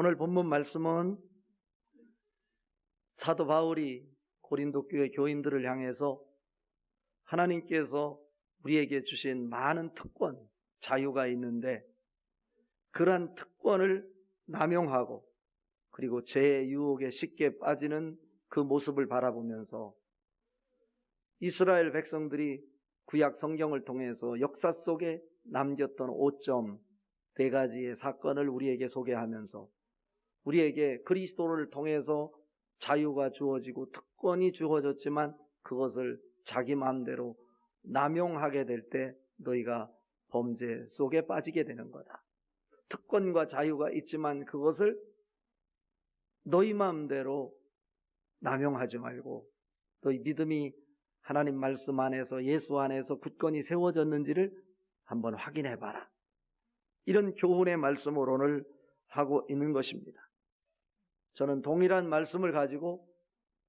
오늘 본문 말씀은 사도 바울이 고린도 교회 교인들을 향해서 하나님께서 우리에게 주신 많은 특권, 자유가 있는데 그러한 특권을 남용하고 그리고 죄의 유혹에 쉽게 빠지는 그 모습을 바라보면서 이스라엘 백성들이 구약 성경을 통해서 역사 속에 남겼던 4가지의 사건을 우리에게 소개하면서 우리에게 그리스도를 통해서 자유가 주어지고 특권이 주어졌지만 그것을 자기 마음대로 남용하게 될 때 너희가 범죄 속에 빠지게 되는 거다. 특권과 자유가 있지만 그것을 너희 마음대로 남용하지 말고 너희 믿음이 하나님 말씀 안에서 예수 안에서 굳건히 세워졌는지를 한번 확인해 봐라. 이런 교훈의 말씀을 오늘 하고 있는 것입니다. 저는 동일한 말씀을 가지고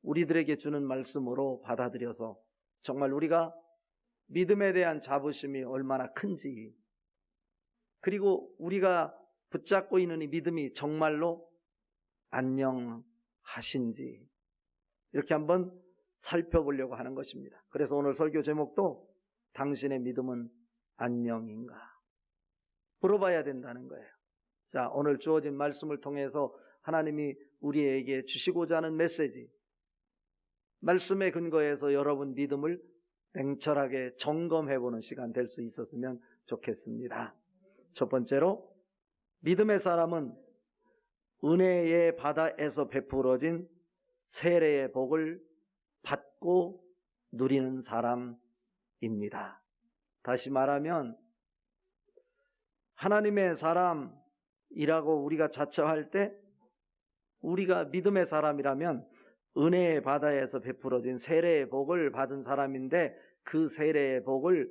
우리들에게 주는 말씀으로 받아들여서 정말 우리가 믿음에 대한 자부심이 얼마나 큰지, 그리고 우리가 붙잡고 있는 이 믿음이 정말로 안녕하신지 이렇게 한번 살펴보려고 하는 것입니다. 그래서 오늘 설교 제목도 당신의 믿음은 안녕인가 물어봐야 된다는 거예요. 자, 오늘 주어진 말씀을 통해서 하나님이 우리에게 주시고자 하는 메시지, 말씀의 근거에서 여러분 믿음을 냉철하게 점검해보는 시간 될 수 있었으면 좋겠습니다. 첫 번째로, 믿음의 사람은 은혜의 바다에서 베풀어진 세례의 복을 받고 누리는 사람입니다. 다시 말하면 하나님의 사람이라고 우리가 자처할 때 우리가 믿음의 사람이라면 은혜의 바다에서 베풀어진 세례의 복을 받은 사람인데 그 세례의 복을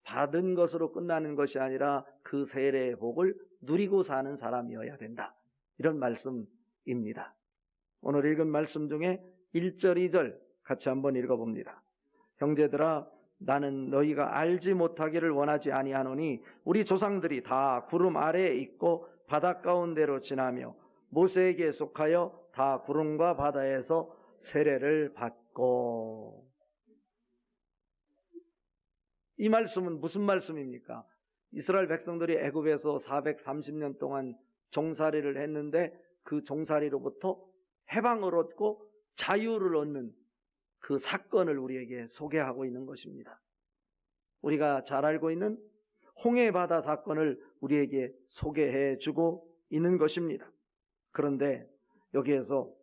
받은 것으로 끝나는 것이 아니라 그 세례의 복을 누리고 사는 사람이어야 된다. 이런 말씀입니다. 오늘 읽은 말씀 중에 1절, 2절 같이 한번 읽어봅니다. 형제들아, 나는 너희가 알지 못하기를 원하지 아니하노니 우리 조상들이 다 구름 아래에 있고 바다 가운데로 지나며 모세에게 속하여 다 구름과 바다에서 세례를 받고. 이 말씀은 무슨 말씀입니까? 이스라엘 백성들이 애굽에서 430년 동안 종살이를 했는데 그 종살이로부터 해방을 얻고 자유를 얻는 그 사건을 우리에게 소개하고 있는 것입니다. 우리가 잘 알고 있는 홍해바다 사건을 우리에게 소개해 주고 있는 것입니다. 그런데 여기에서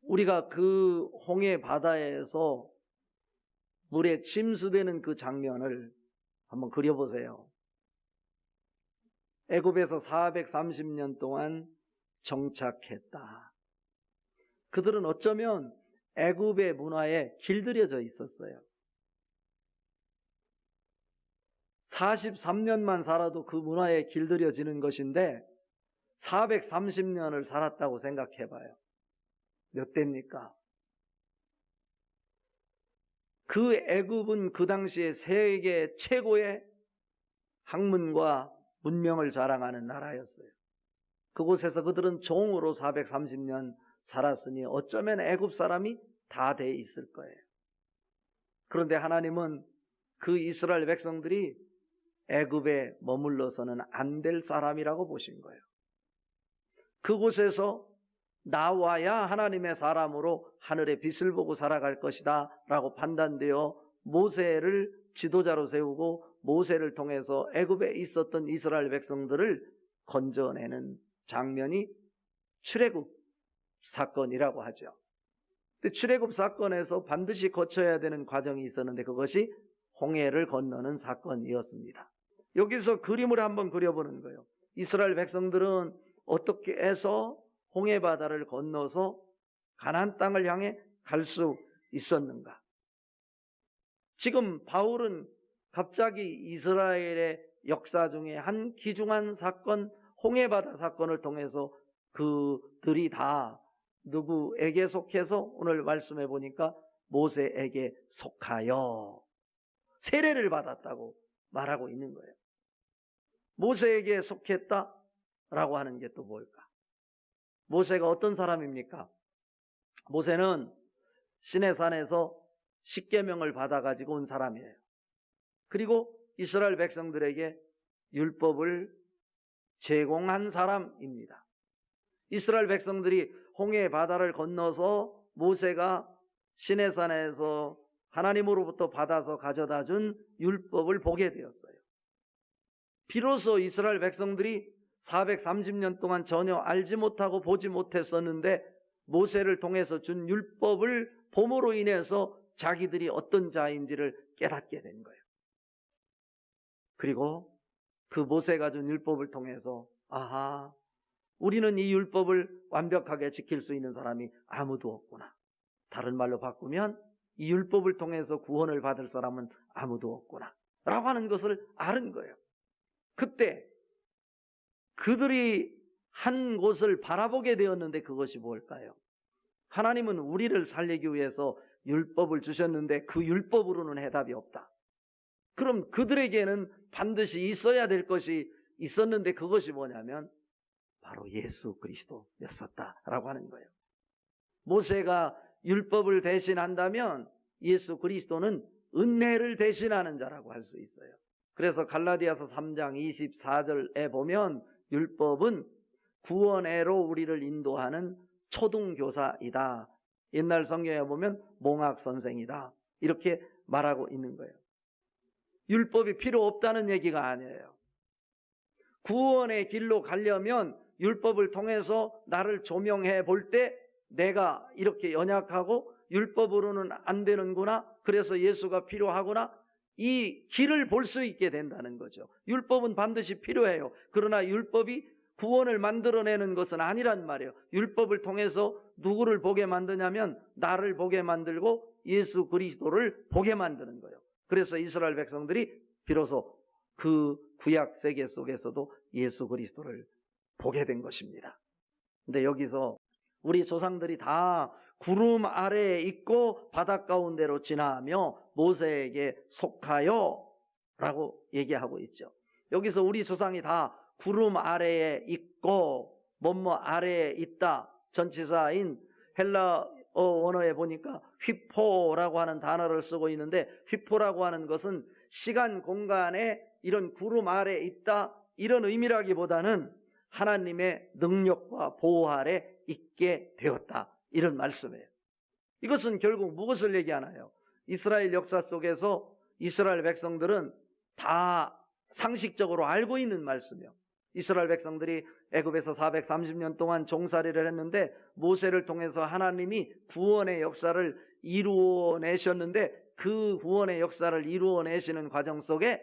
우리가 그 홍해바다에서 물에 침수되는 그 장면을 한번 그려보세요. 애굽에서 430년 동안 정착했다. 그들은 어쩌면 애굽의 문화에 길들여져 있었어요. 43년만 살아도 그 문화에 길들여지는 것인데 430년을 살았다고 생각해봐요. 몇 대입니까? 그 애굽은 그 당시에 세계 최고의 학문과 문명을 자랑하는 나라였어요. 그곳에서 그들은 종으로 430년 살았으니 어쩌면 애굽 사람이 다 돼 있을 거예요. 그런데 하나님은 그 이스라엘 백성들이 애굽에 머물러서는 안 될 사람이라고 보신 거예요. 그곳에서 나와야 하나님의 사람으로 하늘의 빛을 보고 살아갈 것이다 라고 판단되어 모세를 지도자로 세우고 모세를 통해서 애굽에 있었던 이스라엘 백성들을 건져내는 장면이 출애굽 사건이라고 하죠. 근데 출애굽 사건에서 반드시 거쳐야 되는 과정이 있었는데 그것이 홍해를 건너는 사건이었습니다. 여기서 그림을 한번 그려보는 거예요. 이스라엘 백성들은 어떻게 해서 홍해바다를 건너서 가나안 땅을 향해 갈 수 있었는가? 지금 바울은 갑자기 이스라엘의 역사 중에 한 귀중한 사건, 홍해바다 사건을 통해서 그들이 다 누구에게 속해서 오늘 말씀해 보니까 모세에게 속하여 세례를 받았다고 말하고 있는 거예요. 모세에게 속했다? 라고 하는 게 또 뭘까? 모세가 어떤 사람입니까? 모세는 시내산에서 십계명을 받아가지고 온 사람이에요. 그리고 이스라엘 백성들에게 율법을 제공한 사람입니다. 이스라엘 백성들이 홍해 바다를 건너서 모세가 시내산에서 하나님으로부터 받아서 가져다 준 율법을 보게 되었어요. 비로소 이스라엘 백성들이 430년 동안 전혀 알지 못하고 보지 못했었는데 모세를 통해서 준 율법을 봄으로 인해서 자기들이 어떤 자인지를 깨닫게 된 거예요. 그리고 그 모세가 준 율법을 통해서 아하, 우리는 이 율법을 완벽하게 지킬 수 있는 사람이 아무도 없구나. 다른 말로 바꾸면 이 율법을 통해서 구원을 받을 사람은 아무도 없구나 라고 하는 것을 아는 거예요. 그때 그들이 한 곳을 바라보게 되었는데 그것이 뭘까요? 하나님은 우리를 살리기 위해서 율법을 주셨는데 그 율법으로는 해답이 없다. 그럼 그들에게는 반드시 있어야 될 것이 있었는데 그것이 뭐냐면 바로 예수 그리스도였었다라고 하는 거예요. 모세가 율법을 대신한다면 예수 그리스도는 은혜를 대신하는 자라고 할 수 있어요. 그래서 갈라디아서 3장 24절에 보면 율법은 구원회로 우리를 인도하는 초등교사이다. 옛날 성경에 보면 몽학선생이다. 이렇게 말하고 있는 거예요. 율법이 필요 없다는 얘기가 아니에요. 구원의 길로 가려면 율법을 통해서 나를 조명해 볼 때 내가 이렇게 연약하고 율법으로는 안 되는구나. 그래서 예수가 필요하구나. 이 길을 볼 수 있게 된다는 거죠. 율법은 반드시 필요해요. 그러나 율법이 구원을 만들어내는 것은 아니란 말이에요. 율법을 통해서 누구를 보게 만드냐면 나를 보게 만들고 예수 그리스도를 보게 만드는 거예요. 그래서 이스라엘 백성들이 비로소 그 구약 세계 속에서도 예수 그리스도를 보게 된 것입니다. 근데 여기서 우리 조상들이 다 구름 아래에 있고 바닷 가운데로 지나며 모세에게 속하여 라고 얘기하고 있죠. 여기서 우리 조상이 다 구름 아래에 있고 뭐뭐 아래에 있다. 전치사인 헬라 원어에 보니까 휘포라고 하는 단어를 쓰고 있는데 휘포라고 하는 것은 시간 공간에 이런 구름 아래에 있다 이런 의미라기보다는 하나님의 능력과 보호 아래 있게 되었다 이런 말씀이에요. 이것은 결국 무엇을 얘기하나요? 이스라엘 역사 속에서 이스라엘 백성들은 다 상식적으로 알고 있는 말씀이에요. 이스라엘 백성들이 애굽에서 430년 동안 종살이를 했는데 모세를 통해서 하나님이 구원의 역사를 이루어내셨는데 그 구원의 역사를 이루어내시는 과정 속에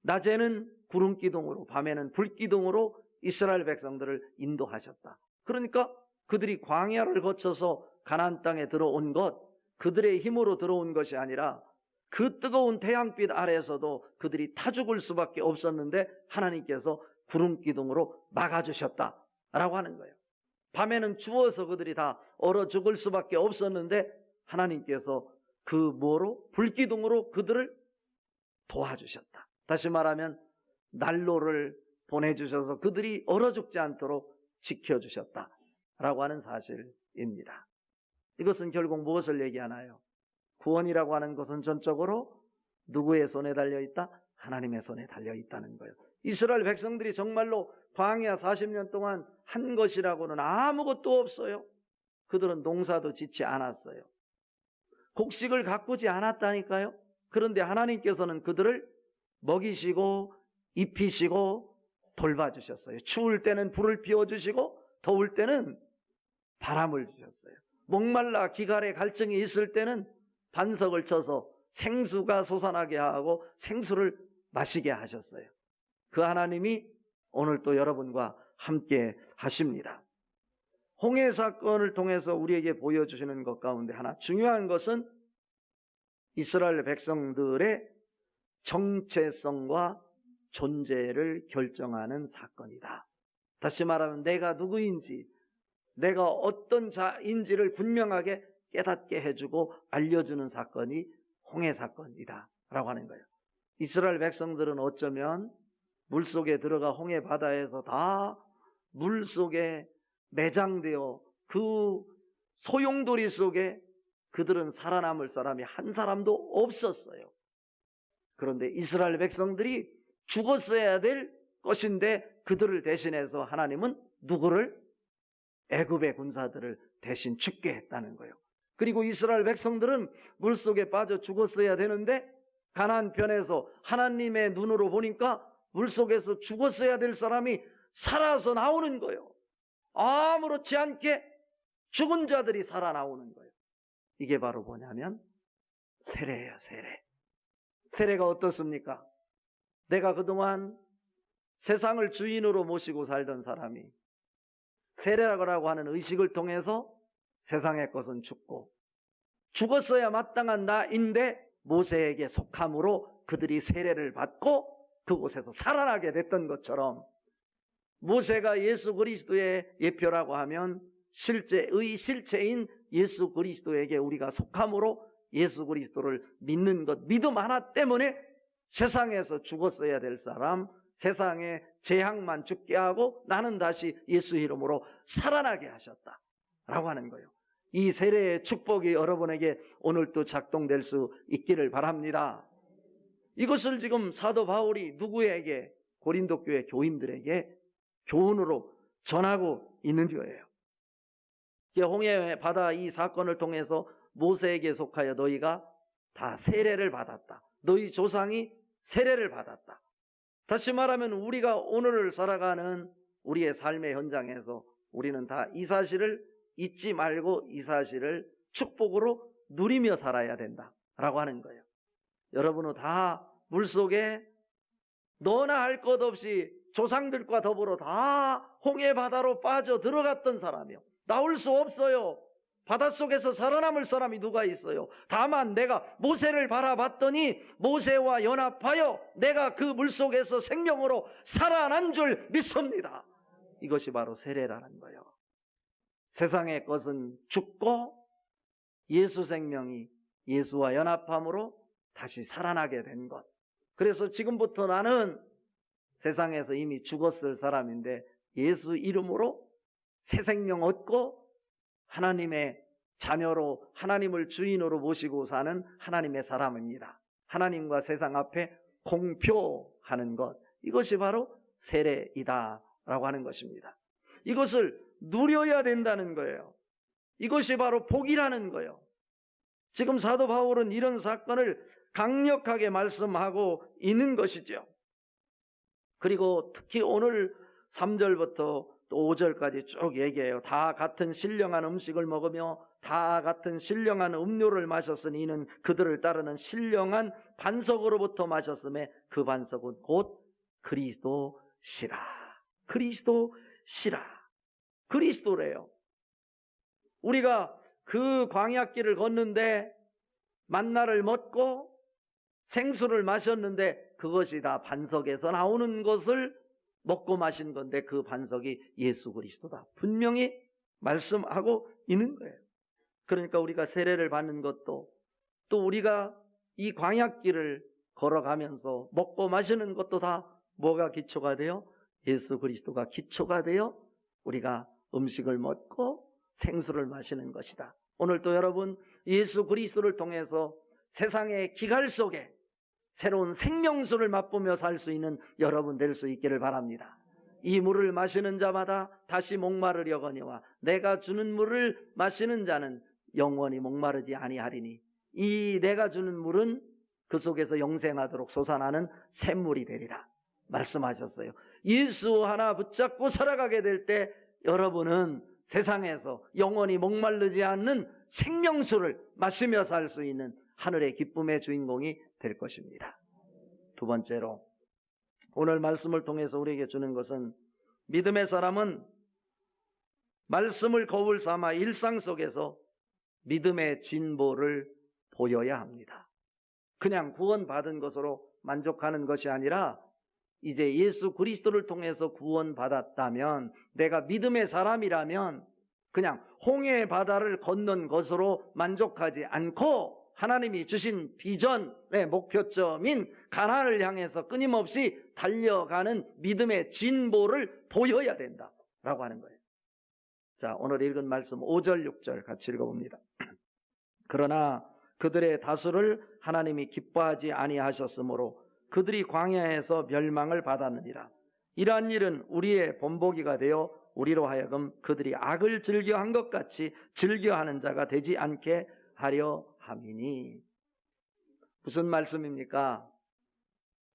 낮에는 구름기둥으로 밤에는 불기둥으로 이스라엘 백성들을 인도하셨다. 그러니까 그들이 광야를 거쳐서 가나안 땅에 들어온 것, 그들의 힘으로 들어온 것이 아니라 그 뜨거운 태양빛 아래에서도 그들이 타 죽을 수밖에 없었는데 하나님께서 구름기둥으로 막아주셨다라고 하는 거예요. 밤에는 추워서 그들이 다 얼어 죽을 수밖에 없었는데 하나님께서 그 뭐로? 불기둥으로 그들을 도와주셨다. 다시 말하면 난로를 보내주셔서 그들이 얼어 죽지 않도록 지켜주셨다라고 하는 사실입니다. 이것은 결국 무엇을 얘기하나요? 구원이라고 하는 것은 전적으로 누구의 손에 달려있다? 하나님의 손에 달려있다는 거예요. 이스라엘 백성들이 정말로 광야 40년 동안 한 것이라고는 아무것도 없어요. 그들은 농사도 짓지 않았어요. 곡식을 가꾸지 않았다니까요. 그런데 하나님께서는 그들을 먹이시고 입히시고 돌봐주셨어요. 추울 때는 불을 피워주시고 더울 때는 바람을 주셨어요. 목말라 기갈에 갈증이 있을 때는 반석을 쳐서 생수가 솟아나게 하고 생수를 마시게 하셨어요. 그 하나님이 오늘 또 여러분과 함께 하십니다. 홍해 사건을 통해서 우리에게 보여주시는 것 가운데 하나 중요한 것은 이스라엘 백성들의 정체성과 존재를 결정하는 사건이다. 다시 말하면 내가 누구인지, 내가 어떤 자인지를 분명하게 깨닫게 해주고 알려주는 사건이 홍해 사건이다 라고 하는 거예요. 이스라엘 백성들은 어쩌면 물속에 들어가 홍해 바다에서 다 물속에 매장되어 그 소용돌이 속에 그들은 살아남을 사람이 한 사람도 없었어요. 그런데 이스라엘 백성들이 죽었어야 될 것인데 그들을 대신해서 하나님은 누구를? 애굽의 군사들을 대신 죽게 했다는 거예요. 그리고 이스라엘 백성들은 물속에 빠져 죽었어야 되는데 가나안 편에서 하나님의 눈으로 보니까 물속에서 죽었어야 될 사람이 살아서 나오는 거예요. 아무렇지 않게 죽은 자들이 살아나오는 거예요. 이게 바로 뭐냐면 세례예요. 세례. 세례가 어떻습니까? 내가 그동안 세상을 주인으로 모시고 살던 사람이 세례라고 하는 의식을 통해서 세상의 것은 죽고 죽었어야 마땅한 나인데 모세에게 속함으로 그들이 세례를 받고 그곳에서 살아나게 됐던 것처럼 모세가 예수 그리스도의 예표라고 하면 실제의 실체인 예수 그리스도에게 우리가 속함으로 예수 그리스도를 믿는 것, 믿음 하나 때문에 세상에서 죽었어야 될 사람, 세상의 재앙만 죽게 하고 나는 다시 예수 이름으로 살아나게 하셨다라고 하는 거예요. 이 세례의 축복이 여러분에게 오늘도 작동될 수 있기를 바랍니다. 이것을 지금 사도 바울이 누구에게? 고린도 교회 교인들에게 교훈으로 전하고 있는 거예요. 홍해 바다 이 사건을 통해서 모세에게 속하여 너희가 다 세례를 받았다. 너희 조상이 세례를 받았다. 다시 말하면 우리가 오늘을 살아가는 우리의 삶의 현장에서 우리는 다 이 사실을 잊지 말고 이 사실을 축복으로 누리며 살아야 된다라고 하는 거예요. 여러분은 다 물속에 너나 할 것 없이 조상들과 더불어 다 홍해 바다로 빠져 들어갔던 사람이요. 나올 수 없어요. 바닷속에서 살아남을 사람이 누가 있어요? 다만 내가 모세를 바라봤더니 모세와 연합하여 내가 그 물속에서 생명으로 살아난 줄 믿습니다. 이것이 바로 세례라는 거예요. 세상의 것은 죽고 예수 생명이 예수와 연합함으로 다시 살아나게 된 것. 그래서 지금부터 나는 세상에서 이미 죽었을 사람인데 예수 이름으로 새 생명 얻고 하나님의 자녀로 하나님을 주인으로 모시고 사는 하나님의 사람입니다. 하나님과 세상 앞에 공표하는 것, 이것이 바로 세례이다라고 하는 것입니다. 이것을 누려야 된다는 거예요. 이것이 바로 복이라는 거예요. 지금 사도 바울은 이런 사건을 강력하게 말씀하고 있는 것이죠. 그리고 특히 오늘 3절부터 또 5절까지 쭉 얘기해요. 다 같은 신령한 음식을 먹으며 다 같은 신령한 음료를 마셨으니 이는 그들을 따르는 신령한 반석으로부터 마셨음에 그 반석은 곧 그리스도시라. 그리스도시라. 그리스도래요. 우리가 그 광야길을 걷는데 만나를 먹고 생수를 마셨는데 그것이 다 반석에서 나오는 것을 먹고 마신 건데 그 반석이 예수 그리스도다. 분명히 말씀하고 있는 거예요. 그러니까 우리가 세례를 받는 것도 또 우리가 이 광야길을 걸어가면서 먹고 마시는 것도 다 뭐가 기초가 돼요? 예수 그리스도가 기초가 되어 우리가 음식을 먹고 생수를 마시는 것이다. 오늘도 여러분 예수 그리스도를 통해서 세상의 기갈 속에 새로운 생명수를 맛보며 살 수 있는 여러분 될 수 있기를 바랍니다. 이 물을 마시는 자마다 다시 목마르려거니와 내가 주는 물을 마시는 자는 영원히 목마르지 아니하리니 이 내가 주는 물은 그 속에서 영생하도록 솟아나는 샘물이 되리라 말씀하셨어요. 예수 하나 붙잡고 살아가게 될 때 여러분은 세상에서 영원히 목마르지 않는 생명수를 마시며 살 수 있는 하늘의 기쁨의 주인공이 될 것입니다. 두 번째로 오늘 말씀을 통해서 우리에게 주는 것은 믿음의 사람은 말씀을 거울 삼아 일상 속에서 믿음의 진보를 보여야 합니다. 그냥 구원받은 것으로 만족하는 것이 아니라 이제 예수 그리스도를 통해서 구원받았다면 내가 믿음의 사람이라면 그냥 홍해 바다를 건넌 것으로 만족하지 않고 하나님이 주신 비전의 목표점인 가나안을 향해서 끊임없이 달려가는 믿음의 진보를 보여야 된다라고 하는 거예요. 자, 오늘 읽은 말씀 5절 6절 같이 읽어봅니다. 그러나 그들의 다수를 하나님이 기뻐하지 아니하셨으므로 그들이 광야에서 멸망을 받았느니라. 이러한 일은 우리의 본보기가 되어 우리로 하여금 그들이 악을 즐겨한 것 같이 즐겨하는 자가 되지 않게 하려 함이니. 무슨 말씀입니까?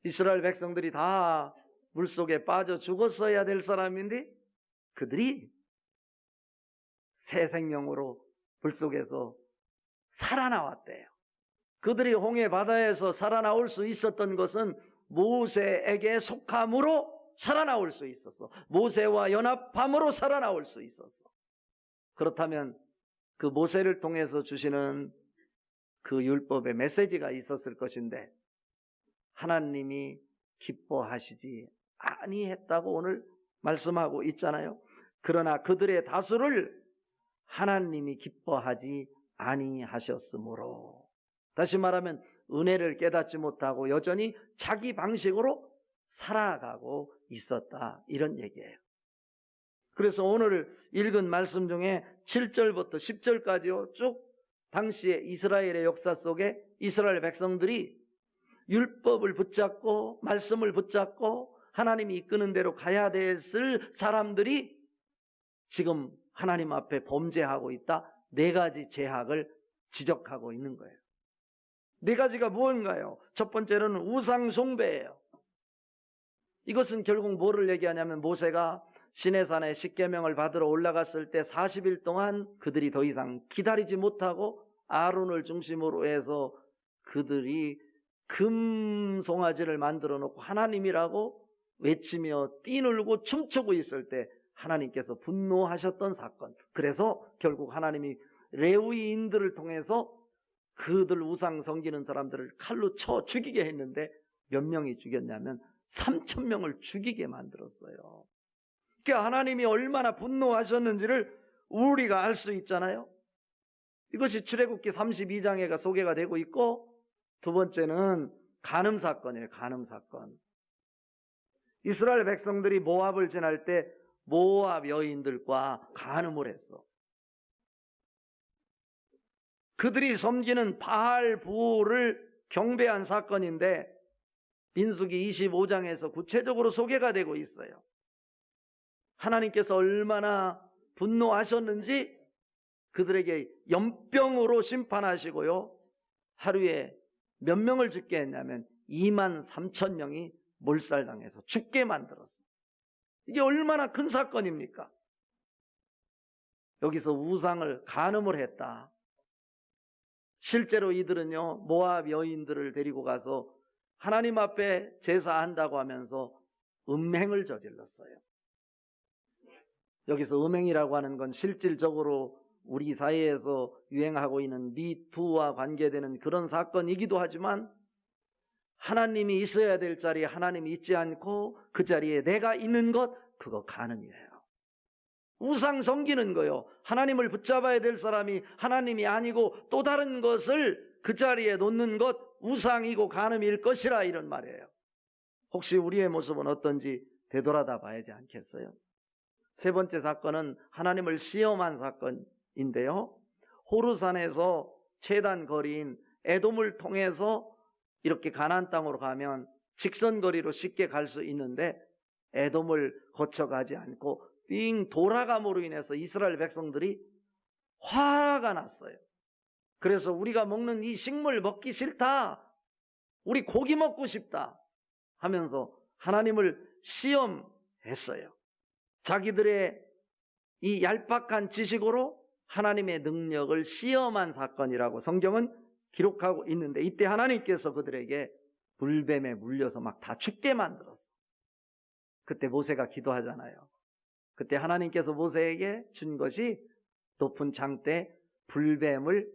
이스라엘 백성들이 다 물속에 빠져 죽었어야 될 사람인데 그들이 새 생명으로 물속에서 살아나왔대요. 그들이 홍해 바다에서 살아나올 수 있었던 것은 모세에게 속함으로 살아나올 수 있었어. 모세와 연합함으로 살아나올 수 있었어. 그렇다면 그 모세를 통해서 주시는 그 율법의 메시지가 있었을 것인데 하나님이 기뻐하시지 아니했다고 오늘 말씀하고 있잖아요. 그러나 그들의 다수를 하나님이 기뻐하지 아니하셨으므로, 다시 말하면 은혜를 깨닫지 못하고 여전히 자기 방식으로 살아가고 있었다, 이런 얘기예요. 그래서 오늘 읽은 말씀 중에 7절부터 10절까지요 쭉 당시의 이스라엘의 역사 속에 이스라엘 백성들이 율법을 붙잡고 말씀을 붙잡고 하나님이 이끄는 대로 가야 됐을 사람들이 지금 하나님 앞에 범죄하고 있다, 4가지 죄악을 지적하고 있는 거예요. 4가지가 무엇인가요? 첫 번째는 우상 숭배예요. 이것은 결국 뭐를 얘기하냐면 모세가 시내산에 십계명을 받으러 올라갔을 때 40일 동안 그들이 더 이상 기다리지 못하고 아론을 중심으로 해서 그들이 금 송아지를 만들어 놓고 하나님이라고 외치며 뛰놀고 춤추고 있을 때 하나님께서 분노하셨던 사건. 그래서 결국 하나님이 레위인들을 통해서 그들 우상 섬기는 사람들을 칼로 쳐 죽이게 했는데 몇 명이 죽였냐면 3,000명을 죽이게 만들었어요. 그러니까 하나님이 얼마나 분노하셨는지를 우리가 알 수 있잖아요. 이것이 출애굽기 32장에가 소개가 되고 있고, 두 번째는 간음 사건이에요. 간음 사건. 이스라엘 백성들이 모압을 지날 때 모압 여인들과 간음을 했어. 그들이 섬기는 바알 부호를 경배한 사건인데 민수기 25장에서 구체적으로 소개가 되고 있어요. 하나님께서 얼마나 분노하셨는지 그들에게 연병으로 심판하시고요, 하루에 몇 명을 죽게 했냐면 23,000명이 몰살당해서 죽게 만들었어요. 이게 얼마나 큰 사건입니까? 여기서 우상을 간음을 했다. 실제로 이들은요 모압 여인들을 데리고 가서 하나님 앞에 제사한다고 하면서 음행을 저질렀어요. 여기서 음행이라고 하는 건 실질적으로 우리 사회에서 유행하고 있는 미투와 관계되는 그런 사건이기도 하지만, 하나님이 있어야 될 자리에 하나님이 있지 않고 그 자리에 내가 있는 것, 그거 간음이에요. 우상 섬기는 거요. 하나님을 붙잡아야 될 사람이 하나님이 아니고 또 다른 것을 그 자리에 놓는 것, 우상이고 간음일 것이라, 이런 말이에요. 혹시 우리의 모습은 어떤지 되돌아다 봐야지 않겠어요? 세 번째 사건은 하나님을 시험한 사건인데요, 호르산에서 최단 거리인 에돔을 통해서 이렇게 가나안 땅으로 가면 직선거리로 쉽게 갈 수 있는데 에돔을 거쳐가지 않고 빙 돌아감으로 인해서 이스라엘 백성들이 화가 났어요. 그래서 우리가 먹는 이 식물 먹기 싫다, 우리 고기 먹고 싶다 하면서 하나님을 시험했어요. 자기들의 이 얄팍한 지식으로 하나님의 능력을 시험한 사건이라고 성경은 기록하고 있는데, 이때 하나님께서 그들에게 불뱀에 물려서 막 다 죽게 만들었어. 그때 모세가 기도하잖아요. 그때 하나님께서 모세에게 준 것이 높은 창대 불뱀을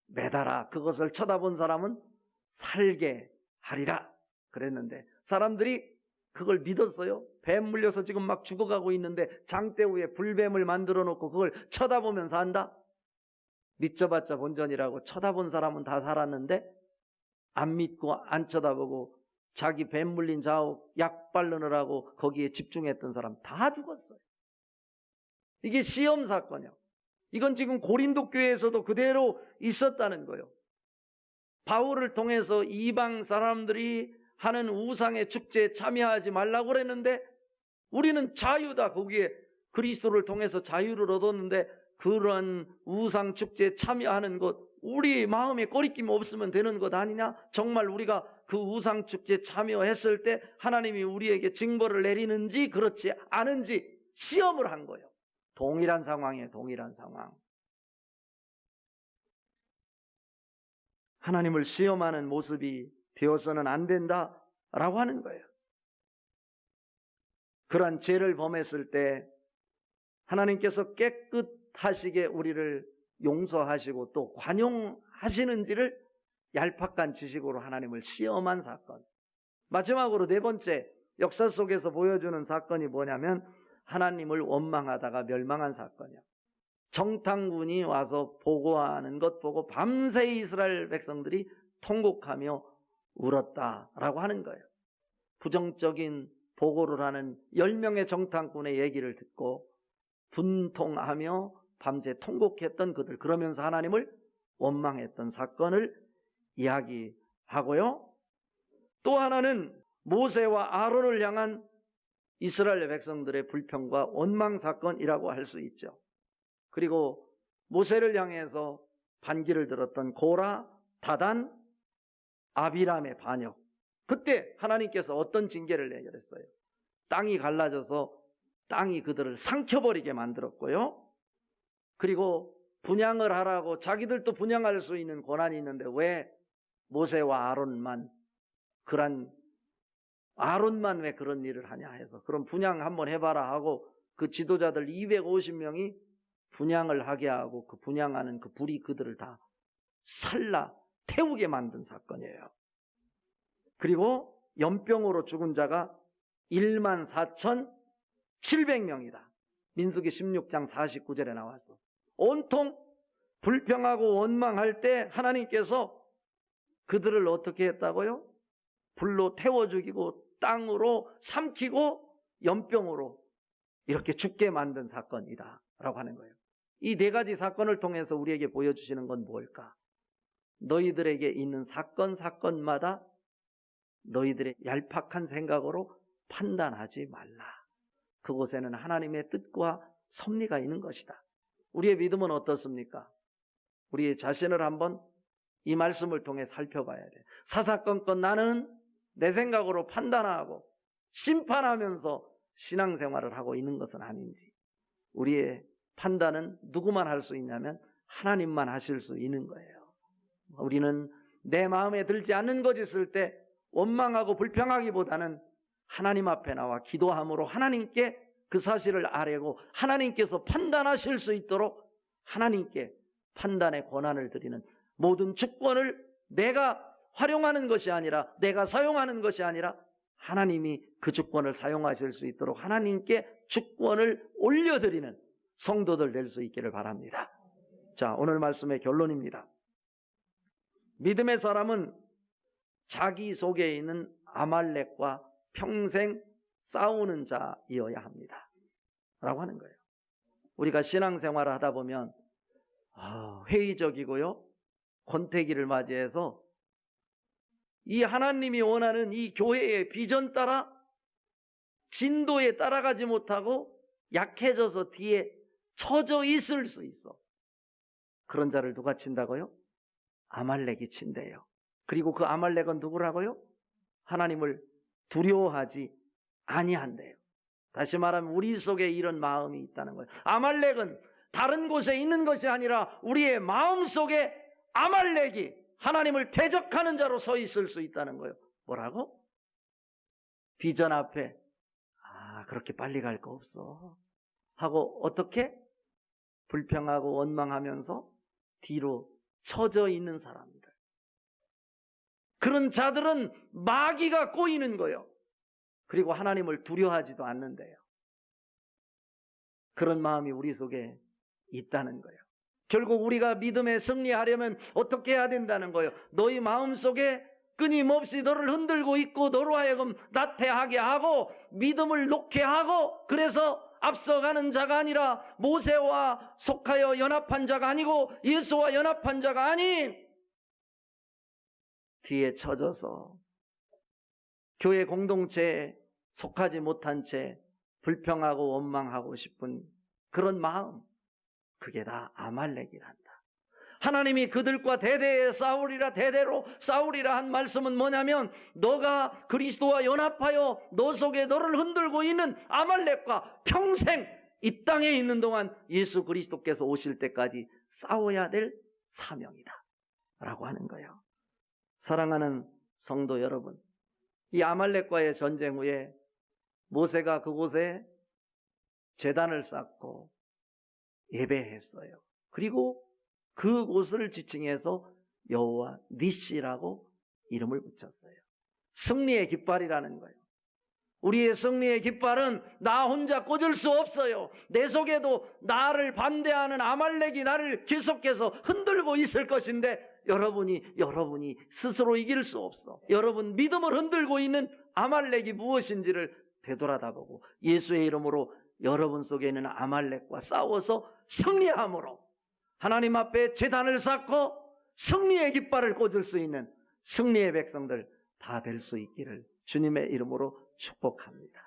매달아 그것을 쳐다본 사람은 살게 하리라 그랬는데, 사람들이 그걸 믿었어요. 뱀 물려서 지금 막 죽어가고 있는데 장대 위에 불뱀을 만들어 놓고 그걸 쳐다보면서 한다? 믿져봤자 본전이라고 쳐다본 사람은 다 살았는데 안 믿고 안 쳐다보고 자기 뱀 물린 자욱 약 바르느라고 거기에 집중했던 사람 다 죽었어요. 이게 시험 사건이요. 이건 지금 고린도 교회에서도 그대로 있었다는 거예요. 바울을 통해서 이방 사람들이 하는 우상의 축제에 참여하지 말라고 그랬는데 우리는 자유다. 거기에 그리스도를 통해서 자유를 얻었는데 그런 우상 축제에 참여하는 것, 우리 마음에 꺼리낌 없으면 되는 것 아니냐? 정말 우리가 그 우상 축제에 참여했을 때 하나님이 우리에게 징벌을 내리는지 그렇지 않은지 시험을 한 거예요. 동일한 상황이에요. 동일한 상황. 하나님을 시험하는 모습이 되어서는 안 된다라고 하는 거예요. 그러한 죄를 범했을 때 하나님께서 깨끗하시게 우리를 용서하시고 또 관용하시는지를 얄팍한 지식으로 하나님을 시험한 사건. 마지막으로 네 번째 역사 속에서 보여주는 사건이 뭐냐면 하나님을 원망하다가 멸망한 사건이야. 정탐군이 와서 보고하는 것 보고 밤새 이스라엘 백성들이 통곡하며 울었다라고 하는 거예요. 부정적인 보고를 하는 10명의 정탐꾼의 얘기를 듣고 분통하며 밤새 통곡했던 그들, 그러면서 하나님을 원망했던 사건을 이야기하고요. 또 하나는 모세와 아론을 향한 이스라엘 백성들의 불평과 원망 사건이라고 할 수 있죠. 그리고 모세를 향해서 반기를 들었던 고라, 다단, 아비람의 반역. 그때 하나님께서 어떤 징계를 내렸어요? 땅이 갈라져서 땅이 그들을 삼켜버리게 만들었고요. 그리고 분향을 하라고 자기들도 분향할 수 있는 권한이 있는데 왜 모세와 아론만 왜 그런 일을 하냐 해서 그럼 분향 한번 해봐라 하고 그 지도자들 250명이 분향을 하게 하고 그 분향하는 그 불이 그들을 다 살라 태우게 만든 사건이에요. 그리고 연병으로 죽은 자가 14,700명이다. 민수기 16장 49절에 나와서 온통 불평하고 원망할 때 하나님께서 그들을 어떻게 했다고요? 불로 태워 죽이고 땅으로 삼키고 연병으로 이렇게 죽게 만든 사건이다 라고 하는 거예요. 이 네 가지 사건을 통해서 우리에게 보여주시는 건 뭘까? 너희들에게 있는 사건마다 너희들의 얄팍한 생각으로 판단하지 말라. 그곳에는 하나님의 뜻과 섭리가 있는 것이다. 우리의 믿음은 어떻습니까? 우리의 자신을 한번 이 말씀을 통해 살펴봐야 돼. 사사건건 나는 내 생각으로 판단하고 심판하면서 신앙생활을 하고 있는 것은 아닌지. 우리의 판단은 누구만 할 수 있냐면 하나님만 하실 수 있는 거예요. 우리는 내 마음에 들지 않는 것 있을 때 원망하고 불평하기보다는 하나님 앞에 나와 기도함으로 하나님께 그 사실을 아뢰고 하나님께서 판단하실 수 있도록 하나님께 판단의 권한을 드리는 모든 주권을 내가 활용하는 것이 아니라 내가 사용하는 것이 아니라 하나님이 그 주권을 사용하실 수 있도록 하나님께 주권을 올려드리는 성도들 될 수 있기를 바랍니다. 자, 오늘 말씀의 결론입니다. 믿음의 사람은 자기 속에 있는 아말렉과 평생 싸우는 자이어야 합니다 라고 하는 거예요. 우리가 신앙생활을 하다 보면 회의적이고요, 권태기를 맞이해서 이 하나님이 원하는 이 교회의 비전 따라 진도에 따라가지 못하고 약해져서 뒤에 처져 있을 수 있어. 그런 자를 누가 친다고요? 아말렉이 친대요. 그리고 그 아말렉은 누구라고요? 하나님을 두려워하지 아니한대요. 다시 말하면 우리 속에 이런 마음이 있다는 거예요. 아말렉은 다른 곳에 있는 것이 아니라 우리의 마음 속에 아말렉이 하나님을 대적하는 자로 서 있을 수 있다는 거예요. 뭐라고? 비전 앞에 그렇게 빨리 갈 거 없어 하고 어떻게? 불평하고 원망하면서 뒤로 처져 있는 사람들. 그런 자들은 마귀가 꼬이는 거예요. 그리고 하나님을 두려워하지도 않는데요. 그런 마음이 우리 속에 있다는 거예요. 결국 우리가 믿음에 승리하려면 어떻게 해야 된다는 거예요? 너희 마음속에 끊임없이 너를 흔들고 있고 너로 하여금 나태하게 하고 믿음을 놓게 하고, 그래서 앞서가는 자가 아니라 모세와 속하여 연합한 자가 아니고 예수와 연합한 자가 아닌 뒤에 처져서 교회 공동체에 속하지 못한 채 불평하고 원망하고 싶은 그런 마음, 그게 다 아말렉이란다. 하나님이 그들과 대대에 싸우리라, 대대로 싸우리라 한 말씀은 뭐냐면, 너가 그리스도와 연합하여 너 속에 너를 흔들고 있는 아말렉과 평생 이 땅에 있는 동안 예수 그리스도께서 오실 때까지 싸워야 될 사명이다 라고 하는 거예요. 사랑하는 성도 여러분, 이 아말렉과의 전쟁 후에 모세가 그곳에 제단을 쌓고 예배했어요. 그리고 그곳을 지칭해서 여호와 니시라고 이름을 붙였어요. 승리의 깃발이라는 거예요. 우리의 승리의 깃발은 나 혼자 꽂을 수 없어요. 내 속에도 나를 반대하는 아말렉이 나를 계속해서 흔들고 있을 것인데, 여러분이 스스로 이길 수 없어. 여러분 믿음을 흔들고 있는 아말렉이 무엇인지를 되돌아다보고 예수의 이름으로 여러분 속에 있는 아말렉과 싸워서 승리함으로 하나님 앞에 제단을 쌓고 승리의 깃발을 꽂을 수 있는 승리의 백성들 다 될 수 있기를 주님의 이름으로 축복합니다.